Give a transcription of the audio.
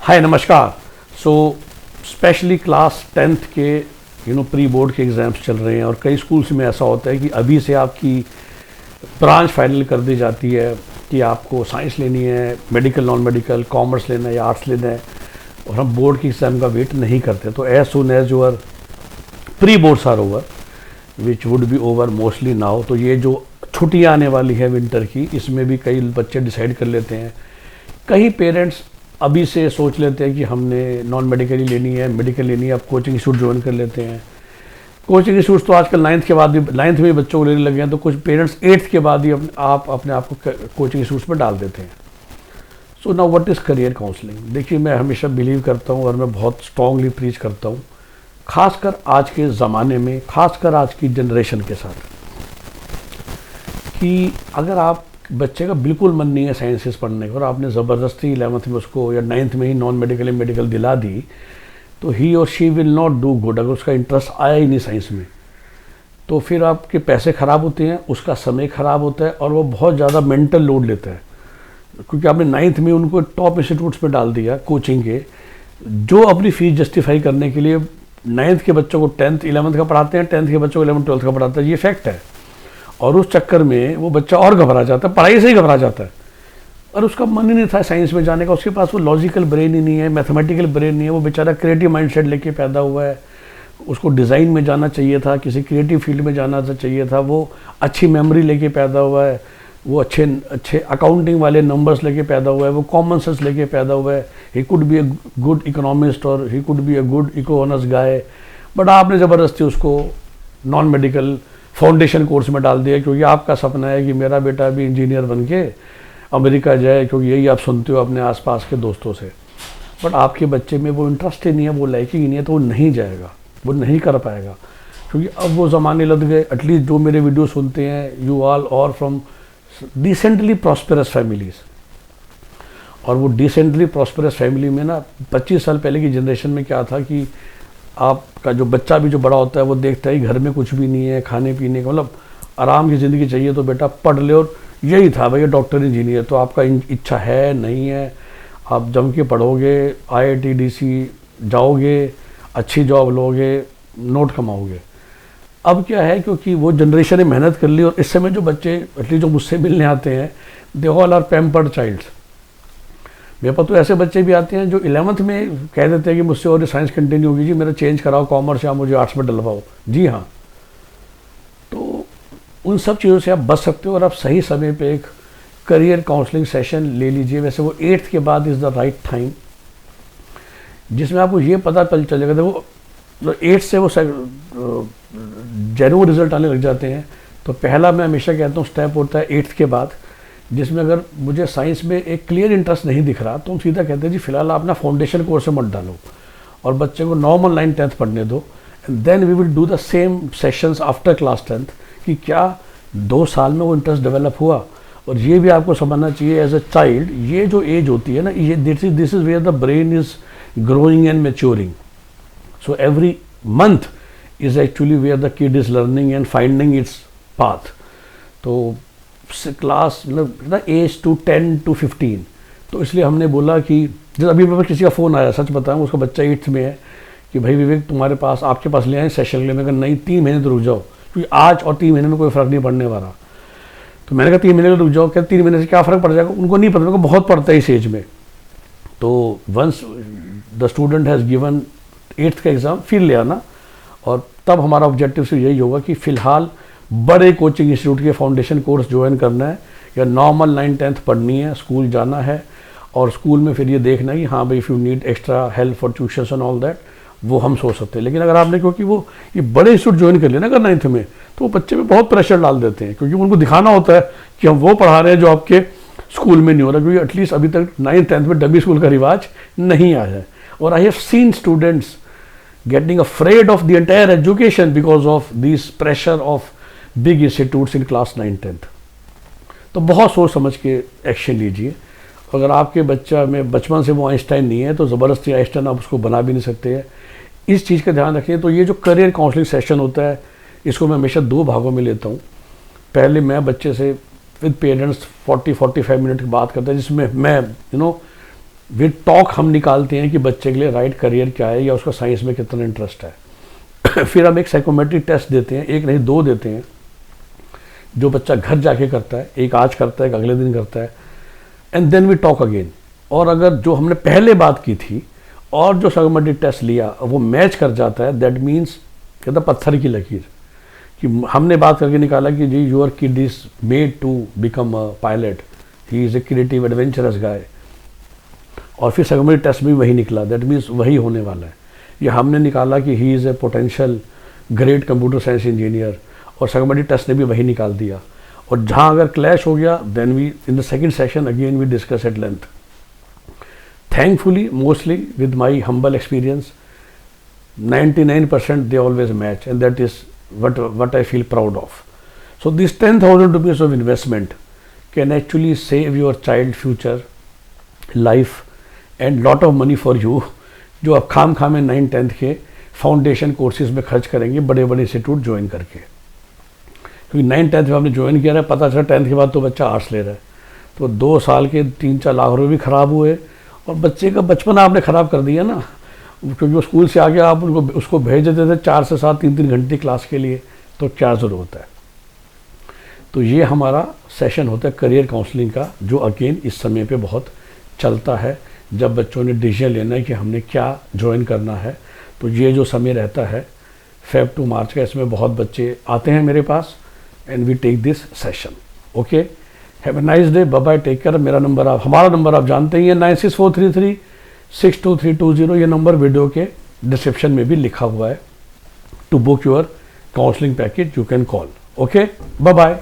हाय नमस्कार। So specially class 10th के pre board के एग्ज़ाम्स चल रहे हैं और कई स्कूल्स में ऐसा होता है कि अभी से आपकी ब्रांच फाइनल कर दी जाती है कि आपको साइंस लेनी है, मेडिकल, नॉन मेडिकल, कॉमर्स लेना है या आर्ट्स लेना है, और हम बोर्ड की एग्ज़ाम का वेट नहीं करते। तो as soon as your pre boards are over which would be over mostly now, तो ये जो छुट्टियाँ आने वाली है विंटर की, इसमें भी कई बच्चे डिसाइड कर लेते हैं। कई पेरेंट्स अभी से सोच लेते हैं कि हमने नॉन मेडिकल ही लेनी है, मेडिकल लेनी है, अब कोचिंग इंस्टीट्यूट ज्वाइन कर लेते हैं। कोचिंग इंस्टीट्यूट तो आजकल 9th के बाद भी, 9th में बच्चों को लेने लगे हैं, तो कुछ पेरेंट्स 8th के बाद ही अपने आप को कोचिंग इंस्टीट्यूट्स में डाल देते हैं। So now what is career counselling? देखिए, मैं हमेशा बिलीव करता हूँ और मैं बहुत स्ट्रांगली प्रीच करता हूँ, खासकर आज के ज़माने में, खासकर आज की जनरेशन के साथ, कि अगर आप बच्चे का बिल्कुल मन नहीं है साइंसेस पढ़ने का और आपने ज़बरदस्ती 11th में उसको या 9th में ही नॉन मेडिकल या मेडिकल दिला दी, तो ही और she will not do good. अगर उसका इंटरेस्ट आया ही नहीं साइंस में, तो फिर आपके पैसे ख़राब होते हैं, उसका समय ख़राब होता है और वो बहुत ज़्यादा मेंटल लोड लेता है, क्योंकि आपने 9th में उनको टॉप इंस्टीट्यूट्स में डाल दिया कोचिंग के, जो अपनी फ़ीस जस्टिफाई करने के लिए 9th के बच्चों को 10th 11th का पढ़ाते हैं, 10th के बच्चों को 11th 12th का पढ़ाते हैं। ये फैक्ट है। और उस चक्कर में वो बच्चा और घबरा जाता है, पढ़ाई से ही घबरा जाता है, और उसका मन ही नहीं था साइंस में जाने का। उसके पास वो लॉजिकल ब्रेन ही नहीं है, मैथमेटिकल ब्रेन नहीं है। वो बेचारा क्रिएटिव माइंडसेट लेके पैदा हुआ है। उसको डिज़ाइन में जाना चाहिए था, किसी क्रिएटिव फील्ड में जाना चाहिए था। वो अच्छी मेमोरी लेके पैदा हुआ है, वो अच्छे अकाउंटिंग वाले नंबर्स लेके पैदा हुआ है, वो कॉमन सेंस लेके पैदा हुआ है। He could be a good economist और he could be a good eco honours guy, but आपने ज़बरदस्ती उसको नॉन मेडिकल फाउंडेशन कोर्स में डाल दिया, क्योंकि आपका सपना है कि मेरा बेटा भी इंजीनियर बन के अमेरिका जाए, क्योंकि यही आप सुनते हो अपने आसपास के दोस्तों से। बट आपके बच्चे में वो इंटरेस्ट ही नहीं है, वो लाइकिंग ही नहीं है, तो वो नहीं जाएगा, वो नहीं कर पाएगा, क्योंकि अब वो ज़माने लग गए। एटलीस्ट जो मेरे वीडियो सुनते हैं, यू ऑल और फ्रॉम डिसेंटली प्रॉस्पेरस फैमिलीज़, और वो डिसेंटली प्रॉस्पेरस फैमिली में ना 25 साल पहले की जनरेशन में क्या था कि आपका जो बच्चा भी जो बड़ा होता है वो देखता है घर में कुछ भी नहीं है, खाने पीने का, मतलब आराम की ज़िंदगी चाहिए, तो बेटा पढ़ ले। और यही था भैया, डॉक्टर इंजीनियर। तो आपका इच्छा है नहीं है, आप जम के पढ़ोगे, IIT DC जाओगे, अच्छी जॉब लोगे, नोट कमाओगे। अब क्या है, क्योंकि वो जनरेशन ने मेहनत कर ली, और इस समय जो बच्चे एटलीस्ट जो मुझसे मिलने आते हैं, they all are pampered childs. मेरे पास तो ऐसे बच्चे भी आते हैं जो 11th में कह देते हैं कि मुझसे और साइंस कंटिन्यू होगी जी, मेरा चेंज कराओ कॉमर्स या मुझे आर्ट्स में डलवाओ। जी हाँ, तो उन सब चीज़ों से आप बच सकते हो और आप सही समय पे एक करियर काउंसलिंग सेशन ले लीजिए। वैसे वो 8th के बाद इज़ द राइट टाइम, जिसमें आपको ये पता चलेगा। देखो, 8th से वो जेन्युइन रिजल्ट आने लग जाते हैं। तो पहला मैं हमेशा कहता हूँ स्टेप होता है 8th के बाद, जिसमें अगर मुझे साइंस में एक क्लियर इंटरेस्ट नहीं दिख रहा, तो हम सीधा कहते हैं जी फिलहाल आप ना फाउंडेशन कोर्स में मत डालो और बच्चे को नॉर्मल 9th 10th पढ़ने दो, and then we will do the same sessions after class 10th, कि क्या 2 साल में वो इंटरेस्ट डेवलप हुआ। और ये भी आपको समझना चाहिए एज अ चाइल्ड, ये जो एज होती है ना, ये this is where the brain is growing and maturing. So every month is actually where the kid is learning and finding its path. तो क्लास मतलब ना एज टू 10 to 15, तो इसलिए हमने बोला कि जब अभी मेरे पास किसी का फ़ोन आया, सच बताऊँ, उसका बच्चा 8th में है, कि भाई विवेक तुम्हारे पास, आपके पास ले आए सेशन के लिए। मैं कहा नहीं, 3 महीने तो रुक जाओ, क्योंकि आज और 3 महीने में कोई फ़र्क नहीं पड़ने वाला। तो मैंने कहा 3 महीने रुक जाओ, क्या 3 महीने से क्या फ़र्क पड़ जाएगा? उनको नहीं पता, उनको बहुत पड़ता है इस एज में। तो once the student has given 8th का एग्ज़ाम, फिर ले आना, और तब हमारा ऑब्जेक्टिव से यही होगा कि फ़िलहाल बड़े कोचिंग इंस्टीट्यूट के फाउंडेशन कोर्स ज्वाइन करना है, या नॉर्मल 9th 10th पढ़नी है, स्कूल जाना है, और स्कूल में फिर ये देखना है कि हाँ भाई, if you need extra help for tuitions and all that, वो हम सोच सकते हैं। लेकिन अगर आपने, क्योंकि वो ये बड़े इंस्टीट्यूट ज्वाइन कर लिया ना अगर 9th में, तो वो बच्चे में बहुत प्रेशर डाल देते हैं, क्योंकि उनको दिखाना होता है कि हम वो पढ़ा रहे हैं जो आपके स्कूल में नहीं हो रहा, क्योंकि एटलीस्ट अभी तक 9th 10th में डमी स्कूल का रिवाज नहीं आया है। और I have seen students getting afraid of the entire education because of this pressure of big institutes in class 9 10th। तो बहुत सोच समझ के एक्शन लीजिए। अगर आपके बच्चा में बचपन से वो आइंस्टाइन नहीं है, तो ज़बरदस्ती आइंस्टाइन आप उसको बना भी नहीं सकते हैं। इस चीज़ का ध्यान रखिए। तो ये जो करियर काउंसलिंग सेशन होता है, इसको मैं हमेशा 2 भागों में लेता हूँ। पहले मैं बच्चे से विद पेरेंट्स 40-45 मिनट की बात करता है, जिसमें मैं विद टॉक हम निकालते हैं कि बच्चे के लिए राइट करियर क्या है या उसका साइंस में कितना इंटरेस्ट है। फिर हम एक साइकोमेट्रिक टेस्ट देते हैं, एक नहीं 2 देते हैं, जो बच्चा घर जाके करता है, एक आज करता है, एक अगले दिन करता है, and then we talk again. और अगर जो हमने पहले बात की थी और जो साइकोमेट्रिक टेस्ट लिया वो मैच कर जाता है, दैट मीन्स कहता पत्थर की लकीर, कि हमने बात करके निकाला कि जी your kid is made to become a pilot, he is a creative adventurous guy, और फिर साइकोमेट्रिक टेस्ट भी वही निकला, दैट मीन्स वही होने वाला है। या हमने निकाला कि ही is A potential great computer science engineer, और साइकोमेट्रिक टेस्ट ने भी वही निकाल दिया। और जहाँ अगर क्लैश हो गया, then we in the second session again we discuss at length. Thankfully, mostly with my humble experience, 99% they always match, and that is what I feel proud of. So this 10,000 rupees of investment can actually save your child future, life, and lot of money for you, जो आप खाम खाम में 9th-10th के foundation courses में खर्च करेंगे बड़े बड़े इंस्टीट्यूट ज्वाइन करके। क्योंकि 9th-10th में आपने ज्वाइन किया है, पता चला 10th के बाद तो बच्चा आर्ट्स ले रहा है, तो 2 साल के 3-4 लाख रुपये भी खराब हुए, और बच्चे का बचपन आपने ख़राब कर दिया ना, क्योंकि वो स्कूल से आके आप उसको भेज देते थे 4 से 7 3-3 घंटे क्लास के लिए, तो क्या ज़रूरत है। तो ये हमारा सेशन होता है करियर काउंसलिंग का, जो अगेन इस समय पे बहुत चलता है, जब बच्चों ने डिसीजन लेना है कि हमने क्या ज्वाइन करना है। तो ये जो समय रहता है Feb to March का, इसमें बहुत बच्चे आते हैं मेरे पास, and we take this session. Okay, have a nice day, bye bye, take care. मेरा नंबर हमारा नंबर आप जानते ही है, 9643362320। ये नंबर वीडियो के डिस्क्रिप्शन में भी लिखा हुआ है। To book your counselling package you can call. Okay, bye bye.